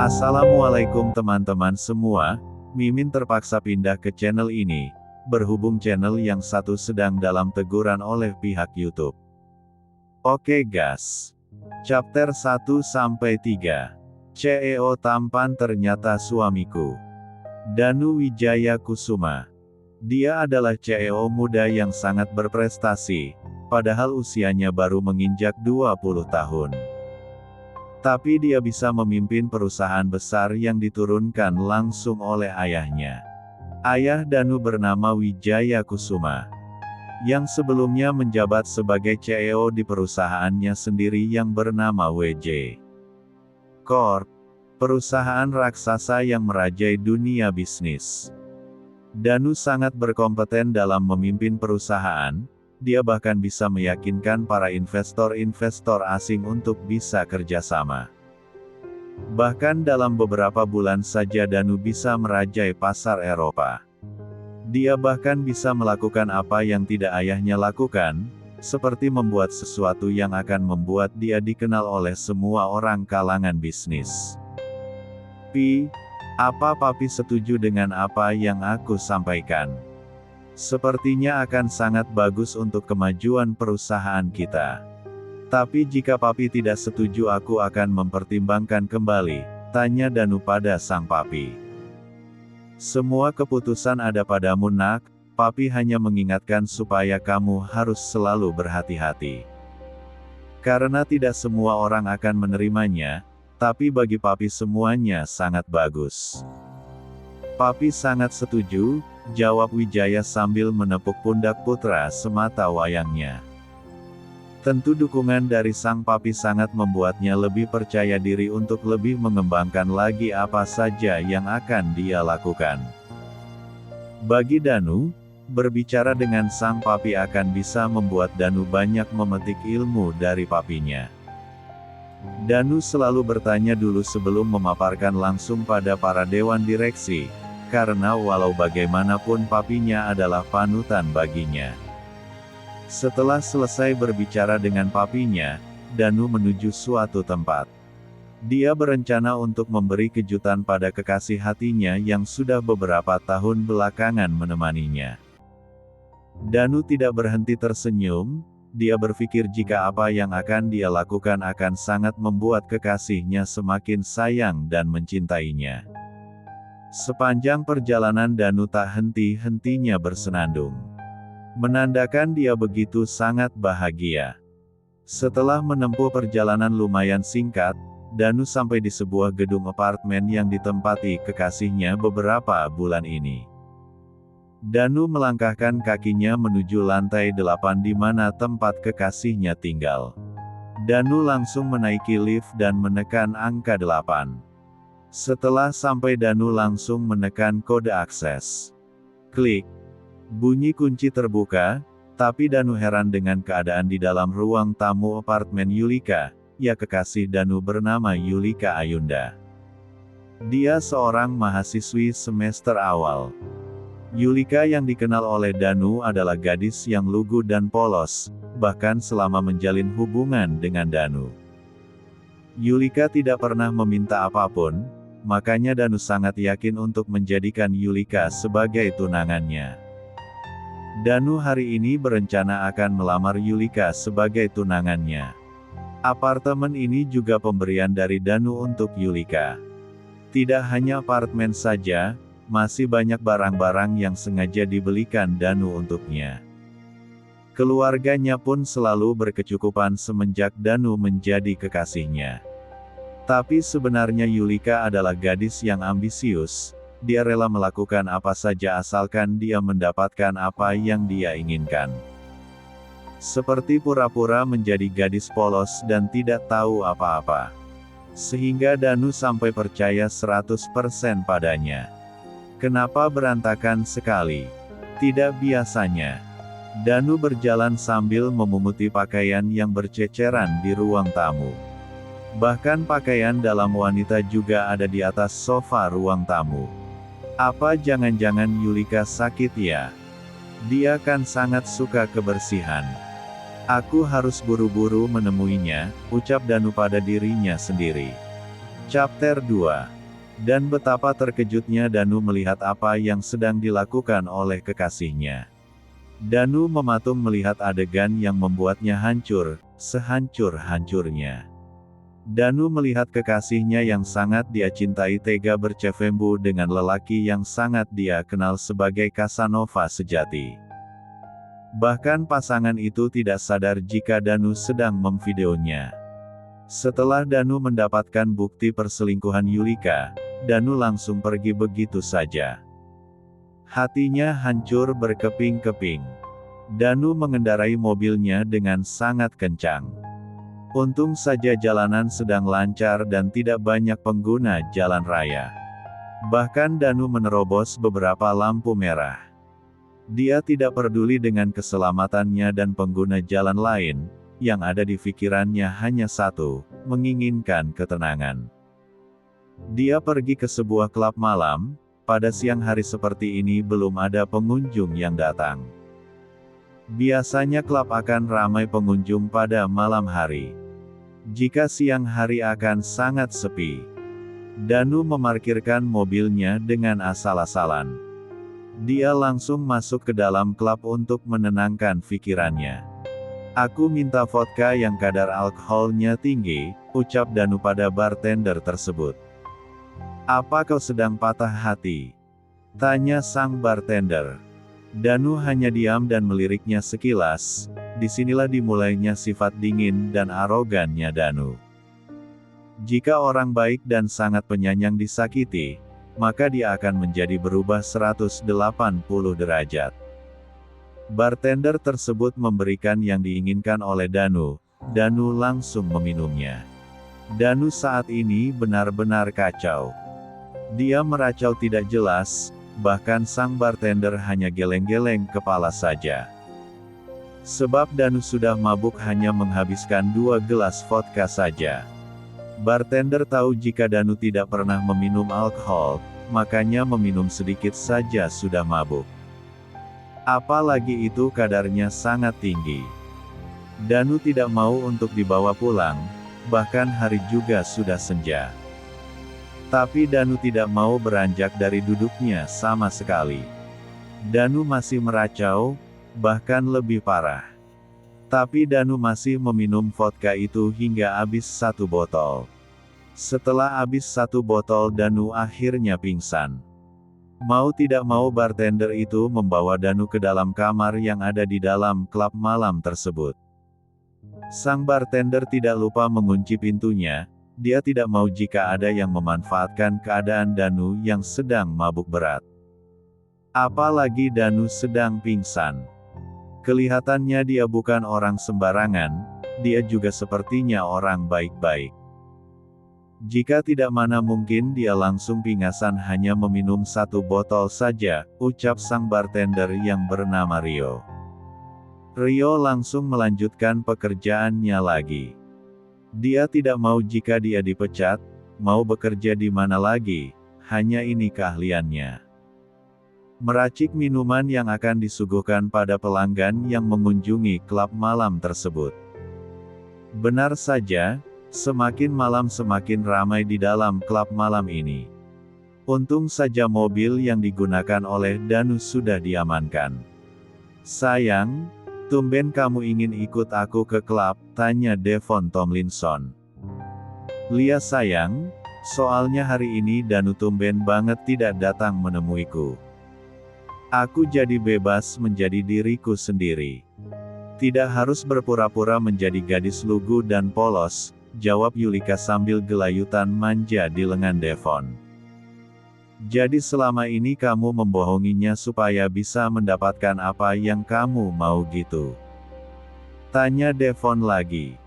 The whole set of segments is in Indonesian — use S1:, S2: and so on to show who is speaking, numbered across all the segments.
S1: Assalamualaikum teman-teman semua, Mimin terpaksa pindah ke channel ini, berhubung channel yang satu sedang dalam teguran oleh pihak YouTube. Oke gas. Chapter 1-3. CEO tampan ternyata suamiku. Danu Wijaya Kusuma. Dia adalah CEO muda yang sangat berprestasi, padahal usianya baru menginjak 20 tahun. Tapi dia bisa memimpin perusahaan besar yang diturunkan langsung oleh ayahnya. Ayah Danu bernama Wijaya Kusuma, yang sebelumnya menjabat sebagai CEO di perusahaannya sendiri yang bernama WJ Corp, perusahaan raksasa yang merajai dunia bisnis. Danu sangat berkompeten dalam memimpin perusahaan. Dia bahkan bisa meyakinkan para investor-investor asing untuk bisa kerjasama. Bahkan dalam beberapa bulan saja Danu bisa merajai pasar Eropa. Dia bahkan bisa melakukan apa yang tidak ayahnya lakukan, seperti membuat sesuatu yang akan membuat dia dikenal oleh semua orang kalangan bisnis. Apa Papi setuju dengan apa yang aku sampaikan? Sepertinya akan sangat bagus untuk kemajuan perusahaan kita. Tapi jika Papi tidak setuju aku akan mempertimbangkan kembali, tanya Danu pada sang Papi. Semua keputusan ada padamu nak, Papi hanya mengingatkan supaya kamu harus selalu berhati-hati. Karena tidak semua orang akan menerimanya, tapi bagi Papi semuanya sangat bagus. Papi sangat setuju, jawab Wijaya sambil menepuk pundak putra semata wayangnya. Tentu dukungan dari sang Papi sangat membuatnya lebih percaya diri untuk lebih mengembangkan lagi apa saja yang akan dia lakukan. Bagi Danu, berbicara dengan sang Papi akan bisa membuat Danu banyak memetik ilmu dari papinya. Danu selalu bertanya dulu sebelum memaparkan langsung pada para dewan direksi, karena walau bagaimanapun papinya adalah panutan baginya. Setelah selesai berbicara dengan papinya, Danu menuju suatu tempat. Dia berencana untuk memberi kejutan pada kekasih hatinya yang sudah beberapa tahun belakangan menemaninya. Danu tidak berhenti tersenyum, dia berpikir jika apa yang akan dia lakukan akan sangat membuat kekasihnya semakin sayang dan mencintainya. Sepanjang perjalanan Danu tak henti-hentinya bersenandung. Menandakan dia begitu sangat bahagia. Setelah menempuh perjalanan lumayan singkat, Danu sampai di sebuah gedung apartemen yang ditempati kekasihnya beberapa bulan ini. Danu melangkahkan kakinya menuju lantai 8 di mana tempat kekasihnya tinggal. Danu langsung menaiki lift dan menekan angka 8. Setelah sampai Danu langsung menekan kode akses. Klik. Bunyi kunci terbuka, tapi Danu heran dengan keadaan di dalam ruang tamu apartemen Yulika, ya kekasih Danu bernama Yulika Ayunda. Dia seorang mahasiswi semester awal. Yulika yang dikenal oleh Danu adalah gadis yang lugu dan polos, bahkan selama menjalin hubungan dengan Danu. Yulika tidak pernah meminta apapun, makanya Danu sangat yakin untuk menjadikan Yulika sebagai tunangannya. Danu hari ini berencana akan melamar Yulika sebagai tunangannya. Apartemen ini juga pemberian dari Danu untuk Yulika. Tidak hanya apartemen saja, masih banyak barang-barang yang sengaja dibelikan Danu untuknya. Keluarganya pun selalu berkecukupan semenjak Danu menjadi kekasihnya. Tapi sebenarnya Yulika adalah gadis yang ambisius, dia rela melakukan apa saja asalkan dia mendapatkan apa yang dia inginkan. Seperti pura-pura menjadi gadis polos dan tidak tahu apa-apa. Sehingga Danu sampai percaya 100% padanya. Kenapa berantakan sekali? Tidak biasanya. Danu berjalan sambil memunguti pakaian yang berceceran di ruang tamu. Bahkan pakaian dalam wanita juga ada di atas sofa ruang tamu. Apa jangan-jangan Yulika sakit ya? Dia kan sangat suka kebersihan. Aku harus buru-buru menemuinya, ucap Danu pada dirinya sendiri. Chapter 2. Dan betapa terkejutnya Danu melihat apa yang sedang dilakukan oleh kekasihnya. Danu mematung melihat adegan yang membuatnya hancur, sehancur-hancurnya. Danu melihat kekasihnya yang sangat dia cintai tega bercefembu dengan lelaki yang sangat dia kenal sebagai Casanova sejati. Bahkan pasangan itu tidak sadar jika Danu sedang memvideonya. Setelah Danu mendapatkan bukti perselingkuhan Yulika, Danu langsung pergi begitu saja. Hatinya hancur berkeping-keping. Danu mengendarai mobilnya dengan sangat kencang. Untung saja jalanan sedang lancar dan tidak banyak pengguna jalan raya. Bahkan Danu menerobos beberapa lampu merah. Dia tidak peduli dengan keselamatannya dan pengguna jalan lain, yang ada di pikirannya hanya satu, menginginkan ketenangan. Dia pergi ke sebuah klub malam, pada siang hari seperti ini belum ada pengunjung yang datang. Biasanya klub akan ramai pengunjung pada malam hari. Jika siang hari akan sangat sepi. Danu memarkirkan mobilnya dengan asal-asalan. Dia langsung masuk ke dalam klub untuk menenangkan pikirannya. Aku minta vodka yang kadar alkoholnya tinggi, ucap Danu pada bartender tersebut. Apa kau sedang patah hati? Tanya sang bartender. Danu hanya diam dan meliriknya sekilas. Disinilah dimulainya sifat dingin dan arogannya Danu. Jika orang baik dan sangat penyayang disakiti, maka dia akan menjadi berubah 180 derajat. Bartender tersebut memberikan yang diinginkan oleh Danu. Danu langsung meminumnya. Danu saat ini benar-benar kacau. Dia meracau tidak jelas. Bahkan sang bartender hanya geleng-geleng kepala saja. Sebab Danu sudah mabuk hanya menghabiskan 2 gelas vodka saja. Bartender tahu jika Danu tidak pernah meminum alkohol, makanya meminum sedikit saja sudah mabuk. Apalagi itu kadarnya sangat tinggi. Danu tidak mau untuk dibawa pulang, bahkan hari juga sudah senja. Tapi Danu tidak mau beranjak dari duduknya sama sekali. Danu masih meracau, bahkan lebih parah. Tapi Danu masih meminum vodka itu hingga habis 1 botol. Setelah habis 1 botol Danu akhirnya pingsan. Mau tidak mau bartender itu membawa Danu ke dalam kamar yang ada di dalam klub malam tersebut. Sang bartender tidak lupa mengunci pintunya. Dia tidak mau jika ada yang memanfaatkan keadaan Danu yang sedang mabuk berat. Apalagi Danu sedang pingsan. Kelihatannya dia bukan orang sembarangan, dia juga sepertinya orang baik-baik. Jika tidak mana mungkin dia langsung pingsan hanya meminum 1 botol saja, ucap sang bartender yang bernama Rio. Rio langsung melanjutkan pekerjaannya lagi. Dia tidak mau jika dia dipecat, mau bekerja di mana lagi, hanya ini keahliannya. Meracik minuman yang akan disuguhkan pada pelanggan yang mengunjungi klub malam tersebut. Benar saja, semakin malam semakin ramai di dalam klub malam ini. Untung saja mobil yang digunakan oleh Danu sudah diamankan. Sayang, tumben kamu ingin ikut aku ke klub, tanya Devon Tomlinson. Lia sayang, soalnya hari ini Danu tumben banget tidak datang menemuiku. Aku jadi bebas menjadi diriku sendiri. Tidak harus berpura-pura menjadi gadis lugu dan polos, jawab Yulika sambil gelayutan manja di lengan Devon. Jadi selama ini kamu membohonginya supaya bisa mendapatkan apa yang kamu mau gitu? Tanya Devon lagi.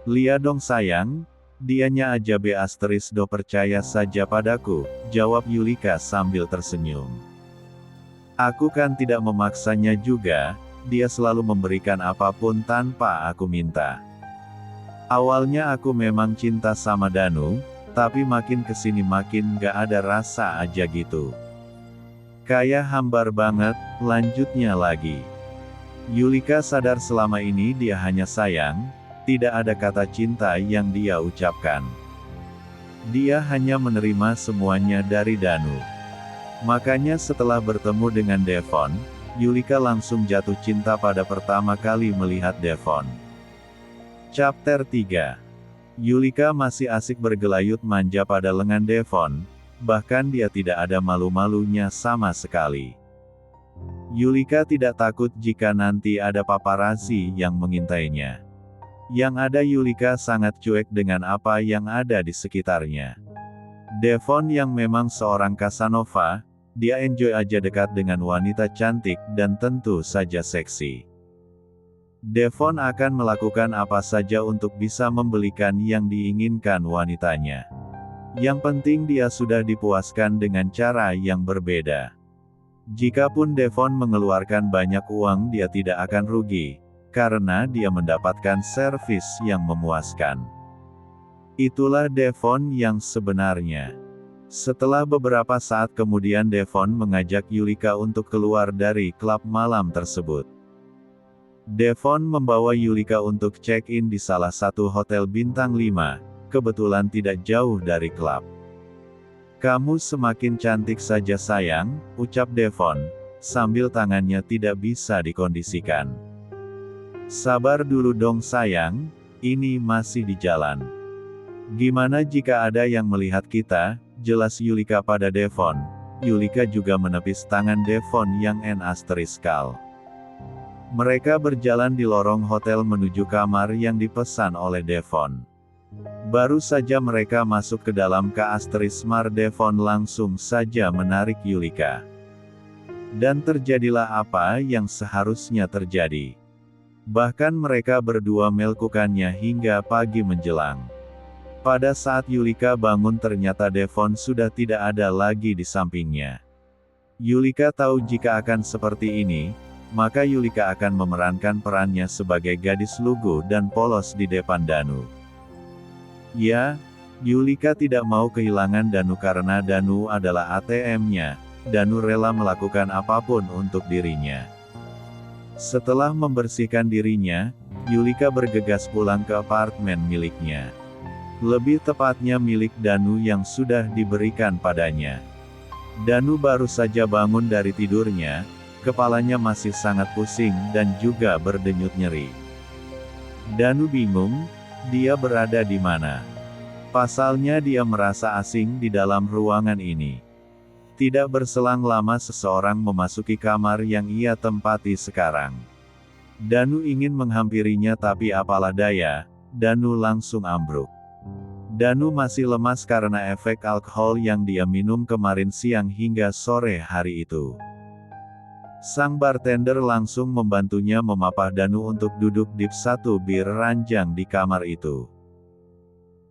S1: Lia dong sayang, dianya aja do percaya saja padaku, jawab Yulika sambil tersenyum. Aku kan tidak memaksanya juga, dia selalu memberikan apapun tanpa aku minta. Awalnya aku memang cinta sama Danu, tapi makin kesini makin gak ada rasa aja gitu. Kayak hambar banget, lanjutnya lagi. Yulika sadar selama ini dia hanya sayang, tidak ada kata cinta yang dia ucapkan. Dia hanya menerima semuanya dari Danu. Makanya setelah bertemu dengan Devon, Yulika langsung jatuh cinta pada pertama kali melihat Devon. Chapter 3. Yulika masih asik bergelayut manja pada lengan Devon, bahkan dia tidak ada malu-malunya sama sekali. Yulika tidak takut jika nanti ada paparazzi yang mengintainya. Yang ada Yulika sangat cuek dengan apa yang ada di sekitarnya. Devon yang memang seorang Casanova, dia enjoy aja dekat dengan wanita cantik dan tentu saja seksi. Devon akan melakukan apa saja untuk bisa membelikan yang diinginkan wanitanya. Yang penting dia sudah dipuaskan dengan cara yang berbeda. Jikapun Devon mengeluarkan banyak uang dia tidak akan rugi, karena dia mendapatkan servis yang memuaskan. Itulah Devon yang sebenarnya. Setelah beberapa saat kemudian Devon mengajak Yulika untuk keluar dari klub malam tersebut. Devon membawa Yulika untuk check-in di salah satu hotel bintang 5, kebetulan tidak jauh dari klub. "Kamu semakin cantik saja sayang," ucap Devon, sambil tangannya tidak bisa dikondisikan. "Sabar dulu dong sayang, ini masih di jalan. Gimana jika ada yang melihat kita?" jelas Yulika pada Devon. Yulika juga menepis tangan Devon yang n***kal. Mereka berjalan di lorong hotel menuju kamar yang dipesan oleh Devon. Baru saja mereka masuk ke dalam ***mar Devon langsung saja menarik Yulika. Dan terjadilah apa yang seharusnya terjadi. Bahkan mereka berdua melakukannya hingga pagi menjelang. Pada saat Yulika bangun ternyata Devon sudah tidak ada lagi di sampingnya. Yulika tahu jika akan seperti ini, maka Yulika akan memerankan perannya sebagai gadis lugu dan polos di depan Danu. Ya, Yulika tidak mau kehilangan Danu karena Danu adalah ATM-nya, Danu rela melakukan apapun untuk dirinya. Setelah membersihkan dirinya, Yulika bergegas pulang ke apartemen miliknya. Lebih tepatnya milik Danu yang sudah diberikan padanya. Danu baru saja bangun dari tidurnya, kepalanya masih sangat pusing dan juga berdenyut nyeri. Danu bingung, dia berada di mana. Pasalnya dia merasa asing di dalam ruangan ini. Tidak berselang lama seseorang memasuki kamar yang ia tempati sekarang. Danu ingin menghampirinya tapi apalah daya, Danu langsung ambruk. Danu masih lemas karena efek alkohol yang dia minum kemarin siang hingga sore hari itu. Sang bartender langsung membantunya memapah Danu untuk duduk di satu bir ranjang di kamar itu.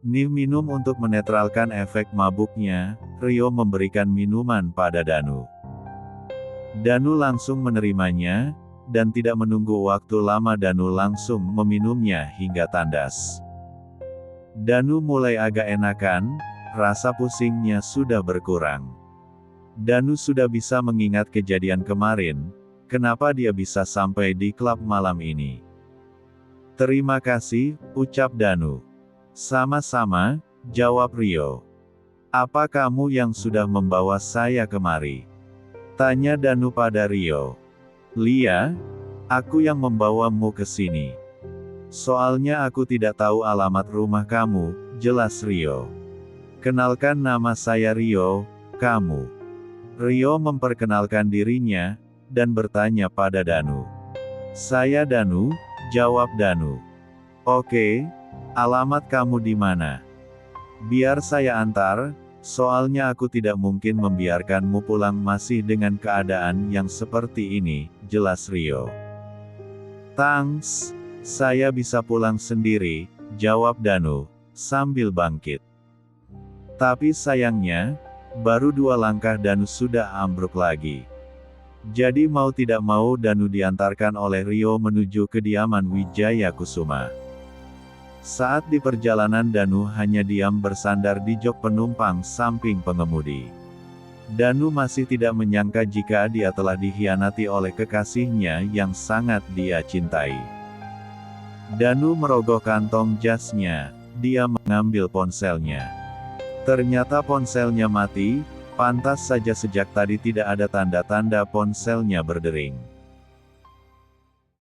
S1: Minum untuk menetralkan efek mabuknya, Rio memberikan minuman pada Danu. Danu langsung menerimanya, dan tidak menunggu waktu lama Danu langsung meminumnya hingga tandas. Danu mulai agak enakan, rasa pusingnya sudah berkurang. Danu sudah bisa mengingat kejadian kemarin, kenapa dia bisa sampai di klub malam ini. "Terima kasih," ucap Danu. "Sama-sama," jawab Rio. "Apa kamu yang sudah membawa saya kemari?" tanya Danu pada Rio. "Lia, aku yang membawamu ke sini. Soalnya aku tidak tahu alamat rumah kamu," jelas Rio. "Kenalkan nama saya Rio, kamu?" Rio memperkenalkan dirinya, dan bertanya pada Danu. "Saya Danu," jawab Danu. "Oke. Alamat kamu di mana? Biar saya antar, soalnya aku tidak mungkin membiarkanmu pulang masih dengan keadaan yang seperti ini," jelas Rio. "Thanks, saya bisa pulang sendiri," jawab Danu, sambil bangkit. Tapi sayangnya, baru 2 langkah Danu sudah ambruk lagi. Jadi mau tidak mau Danu diantarkan oleh Rio menuju kediaman Wijaya Kusuma. Saat di perjalanan Danu hanya diam bersandar di jok penumpang samping pengemudi. Danu masih tidak menyangka jika dia telah dikhianati oleh kekasihnya yang sangat dia cintai. Danu merogoh kantong jasnya, dia mengambil ponselnya. Ternyata ponselnya mati, pantas saja sejak tadi tidak ada tanda-tanda ponselnya berdering.